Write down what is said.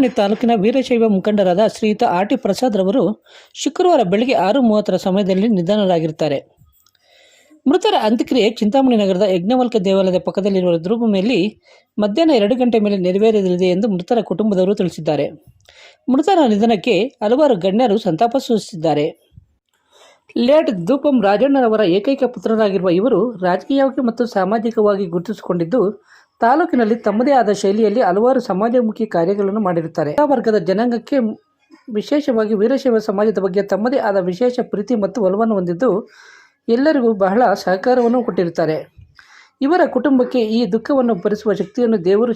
ಚಿಂತಾಮಣಿ ತಾಲೂಕಿನ ವೀರಶೈವ ಮುಖಂಡರಾದ ಶ್ರೀಯುತ ಆರ್ ಟಿ ಪ್ರಸಾದ್ ರವರು ಶುಕ್ರವಾರ ಬೆಳಗ್ಗೆ 6:30 ಸಮಯದಲ್ಲಿ ನಿಧನರಾಗಿರುತ್ತಾರೆ. ಮೃತರ ಅಂತ್ಯಕ್ರಿಯೆ ಚಿಂತಾಮಣಿ ನಗರದ ಯಜ್ಞವಲ್ಕ ದೇವಾಲಯದ ಪಕ್ಕದಲ್ಲಿರುವ ರುದ್ರಭೂಮಿಯಲ್ಲಿ ಮಧ್ಯಾಹ್ನ 2 ಗಂಟೆ ಮೇಲೆ ನೆರವೇರಲಿದೆ ಎಂದು ಮೃತರ ಕುಟುಂಬದವರು ತಿಳಿಸಿದ್ದಾರೆ. ಮೃತರ ನಿಧನಕ್ಕೆ ಹಲವಾರು ಗಣ್ಯರು ಸಂತಾಪ ಸೂಚಿಸಿದ್ದಾರೆ. ಲೇಟ್ ಧೂಪಂ ರಾಜಣ್ಣರವರ ಏಕೈಕ ಪುತ್ರರಾಗಿರುವ ಇವರು ರಾಜಕೀಯವಾಗಿ ಮತ್ತು ಸಾಮಾಜಿಕವಾಗಿ ಗುರುತಿಸಿಕೊಂಡಿದ್ದು, ತಾಲೂಕಿನಲ್ಲಿ ತಮ್ಮದೇ ಆದ ಶೈಲಿಯಲ್ಲಿ ಹಲವಾರು ಸಮಾಜಮುಖಿ ಕಾರ್ಯಗಳನ್ನು ಮಾಡಿರುತ್ತಾರೆ. ಎಲ್ಲ ವರ್ಗದ ಜನಾಂಗಕ್ಕೆ ವಿಶೇಷವಾಗಿ ವೀರಶೈವ ಸಮಾಜದ ಬಗ್ಗೆ ತಮ್ಮದೇ ಆದ ವಿಶೇಷ ಪ್ರೀತಿ ಮತ್ತು ಒಲವನ್ನು ಹೊಂದಿದ್ದು, ಎಲ್ಲರಿಗೂ ಬಹಳ ಸಹಕಾರವನ್ನು ಕೊಟ್ಟಿರುತ್ತಾರೆ. ಇವರ ಕುಟುಂಬಕ್ಕೆ ಈ ದುಃಖವನ್ನು ಭರಿಸುವ ಶಕ್ತಿಯನ್ನು ದೇವರು